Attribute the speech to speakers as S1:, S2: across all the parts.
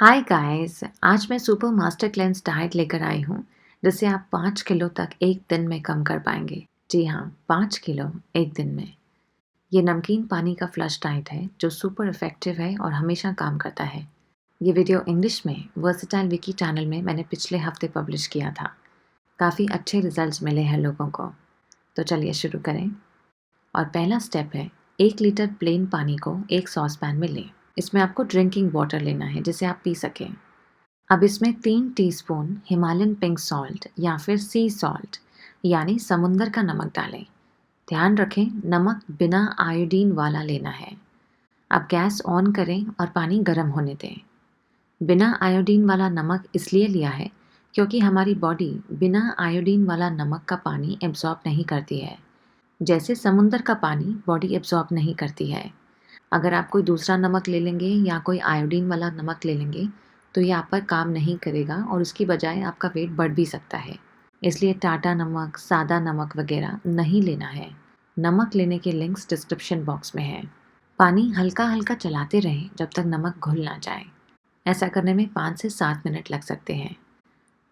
S1: Hi guys, आज मैं super master cleanse diet लेकर आई हूँ जिससे आप 5 किलो तक एक दिन में कम कर पाएंगे। जी हाँ, 5 किलो एक दिन में। ये नमकीन पानी का फ्लश डाइट है जो सुपर इफेक्टिव है और हमेशा काम करता है। ये वीडियो इंग्लिश में वर्सेटाइल विकी चैनल में मैंने पिछले हफ्ते पब्लिश किया था। काफ़ी अच्छे रिजल्ट्स मिले हैं लोगों को। तो चलिए शुरू करें। और पहला स्टेप है 1 लीटर प्लेन पानी को एक सॉस पैन में लें। इसमें आपको ड्रिंकिंग वाटर लेना है जिसे आप पी सकें। अब इसमें 3 टीस्पून हिमालयन पिंक सॉल्ट या फिर सी सॉल्ट यानी समुंदर का नमक डालें। ध्यान रखें, नमक बिना आयोडीन वाला लेना है। अब गैस ऑन करें और पानी गर्म होने दें। बिना आयोडीन वाला नमक इसलिए लिया है क्योंकि हमारी बॉडी बिना आयोडीन वाला नमक का पानी एब्जॉर्ब नहीं करती है, जैसे समुंदर का पानी बॉडी एब्जॉर्ब नहीं करती है। अगर आप कोई दूसरा नमक ले लेंगे या कोई आयोडीन वाला नमक ले लेंगे तो ये आप पर काम नहीं करेगा और इसकी बजाय आपका वेट बढ़ भी सकता है। इसलिए टाटा नमक, सादा नमक वगैरह नहीं लेना है। नमक लेने के लिंक्स डिस्क्रिप्शन बॉक्स में हैं। पानी हल्का हल्का चलाते रहें जब तक नमक घुल ना जाए। ऐसा करने में 5 से 7 मिनट लग सकते हैं।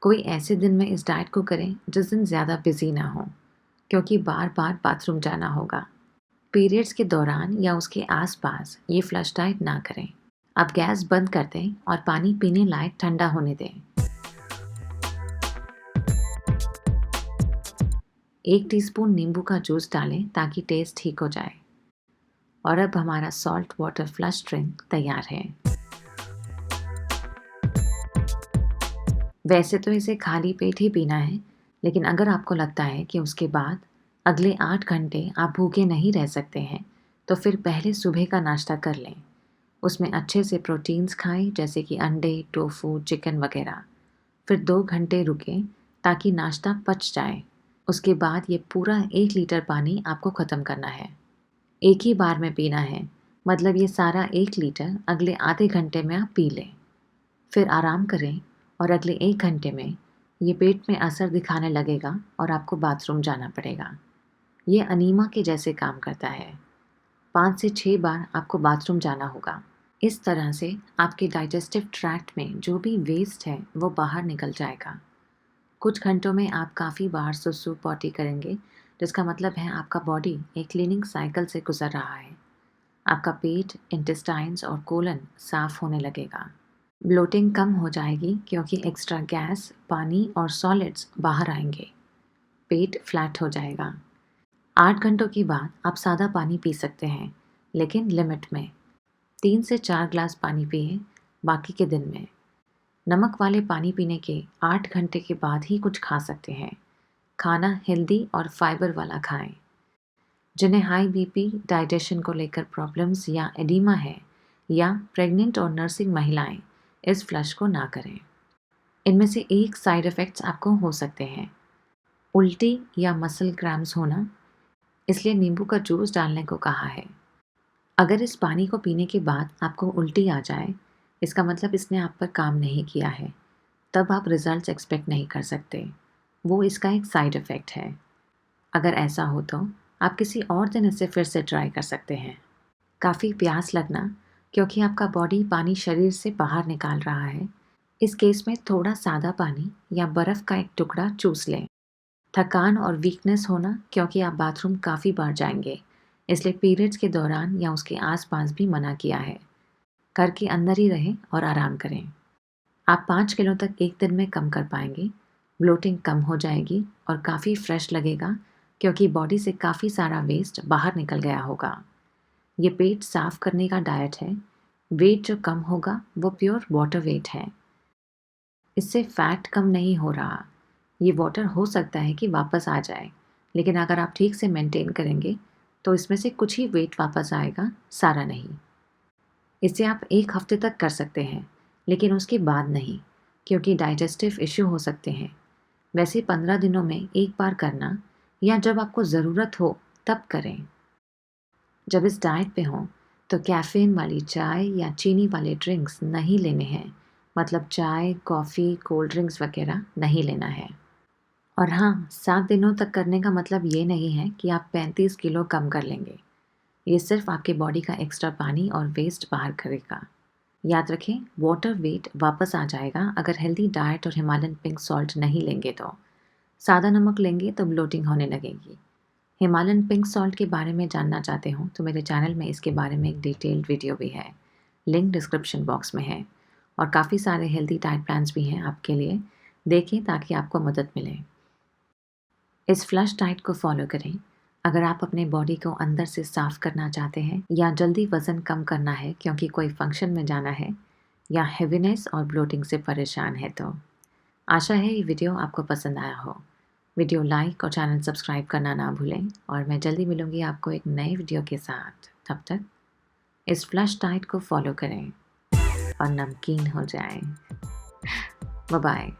S1: कोई ऐसे दिन में इस डाइट को करें जिस दिन ज़्यादा बिजी ना हो, क्योंकि बार बार बाथरूम जाना होगा। पीरियड्स के दौरान या उसके आसपास ये फ्लश डाइट ना करें। अब गैस बंद कर दें और पानी पीने लायक ठंडा होने दें। 1 टीस्पून नींबू का जूस डालें ताकि टेस्ट ठीक हो जाए। और अब हमारा सॉल्ट वाटर फ्लश ड्रिंक तैयार है। वैसे तो इसे खाली पेट ही पीना है, लेकिन अगर आपको लगता है कि उसके बाद अगले 8 घंटे आप भूखे नहीं रह सकते हैं, तो फिर पहले सुबह का नाश्ता कर लें। उसमें अच्छे से प्रोटीन्स खाएं जैसे कि अंडे, टोफू, चिकन वगैरह। फिर 2 घंटे रुकें ताकि नाश्ता पच जाए। उसके बाद ये पूरा 1 लीटर पानी आपको ख़त्म करना है। एक ही बार में पीना है, मतलब ये सारा 1 लीटर अगले आधे घंटे में आप पी लें। फिर आराम करें और अगले 1 घंटे में ये पेट में असर दिखाने लगेगा और आपको बाथरूम जाना पड़ेगा। ये अनीमा के जैसे काम करता है। 5 से 6 बार आपको बाथरूम जाना होगा। इस तरह से आपके डाइजेस्टिव ट्रैक्ट में जो भी वेस्ट है वो बाहर निकल जाएगा। कुछ घंटों में आप काफ़ी बार सुसु पॉटी करेंगे, जिसका मतलब है आपका बॉडी एक क्लीनिंग साइकिल से गुजर रहा है। आपका पेट, इंटेस्टाइन्स और कोलन साफ होने लगेगा। ब्लोटिंग कम हो जाएगी क्योंकि एक्स्ट्रा गैस, पानी और सॉलिड्स बाहर आएंगे। पेट फ्लैट हो जाएगा। 8 घंटों के बाद आप सादा पानी पी सकते हैं, लेकिन लिमिट में। 3 से 4 ग्लास पानी पिए बाकी के दिन में। नमक वाले पानी पीने के 8 घंटे के बाद ही कुछ खा सकते हैं। खाना हेल्दी और फाइबर वाला खाएं। जिन्हें हाई बीपी, डाइजेशन को लेकर प्रॉब्लम्स या एडिमा है, या प्रेग्नेंट और नर्सिंग महिलाएं इस फ्लश को ना करें। इनमें से एक साइड इफ़ेक्ट्स आपको हो सकते हैं, उल्टी या मसल क्रैम्प्स होना, इसलिए नींबू का जूस डालने को कहा है। अगर इस पानी को पीने के बाद आपको उल्टी आ जाए, इसका मतलब इसने आप पर काम नहीं किया है। तब आप रिजल्ट्स एक्सपेक्ट नहीं कर सकते। वो इसका एक साइड इफ़ेक्ट है। अगर ऐसा हो तो आप किसी और दिन इसे फिर से ट्राई कर सकते हैं। काफ़ी प्यास लगना, क्योंकि आपका बॉडी पानी शरीर से बाहर निकाल रहा है। इस केस में थोड़ा सादा पानी या बर्फ़ का एक टुकड़ा चूस लें। थकान और वीकनेस होना, क्योंकि आप बाथरूम काफ़ी बार जाएंगे, इसलिए पीरियड्स के दौरान या उसके आसपास भी मना किया है। घर के अंदर ही रहें और आराम करें। आप 5 किलो तक एक दिन में कम कर पाएंगे। ब्लोटिंग कम हो जाएगी और काफ़ी फ्रेश लगेगा, क्योंकि बॉडी से काफ़ी सारा वेस्ट बाहर निकल गया होगा। ये पेट साफ करने का डाइट है। वेट जो कम होगा वो प्योर वाटर वेट है। इससे फैट कम नहीं हो रहा। ये वाटर हो सकता है कि वापस आ जाए, लेकिन अगर आप ठीक से मेंटेन करेंगे तो इसमें से कुछ ही वेट वापस आएगा, सारा नहीं। इसे आप 1 हफ्ते तक कर सकते हैं, लेकिन उसके बाद नहीं, क्योंकि डाइजेस्टिव इश्यू हो सकते हैं। वैसे 15 दिनों में एक बार करना, या जब आपको ज़रूरत हो तब करें। जब इस डाइट पे हों तो कैफ़ीन वाली चाय या चीनी वाले ड्रिंक्स नहीं लेने हैं, मतलब चाय, कॉफ़ी, कोल्ड ड्रिंक्स वगैरह नहीं लेना है। और हाँ, 7 दिनों तक करने का मतलब ये नहीं है कि आप 35 किलो कम कर लेंगे। ये सिर्फ आपके बॉडी का एक्स्ट्रा पानी और वेस्ट बाहर करेगा। याद रखें, वाटर वेट वापस आ जाएगा अगर हेल्दी डाइट और हिमालयन पिंक सॉल्ट नहीं लेंगे तो। सादा नमक लेंगे तो ब्लोटिंग होने लगेगी। हिमालयन पिंक सॉल्ट के बारे में जानना चाहते हो तो मेरे चैनल में इसके बारे में एक डिटेल्ड वीडियो भी है, लिंक डिस्क्रिप्शन बॉक्स में है। और काफ़ी सारे हेल्दी डाइट प्लान्स भी हैं आपके लिए, देखें ताकि आपको मदद मिले। इस फ्लश डाइट को फॉलो करें अगर आप अपने बॉडी को अंदर से साफ करना चाहते हैं या जल्दी वज़न कम करना है क्योंकि कोई फंक्शन में जाना है या हेवीनेस और ब्लोटिंग से परेशान है तो। आशा है ये वीडियो आपको पसंद आया हो। वीडियो लाइक और चैनल सब्सक्राइब करना ना भूलें और मैं जल्दी मिलूँगी आपको एक नए वीडियो के साथ। तब तक इस फ्लश डाइट को फॉलो करें और नमकीन हो जाएं। Bye bye.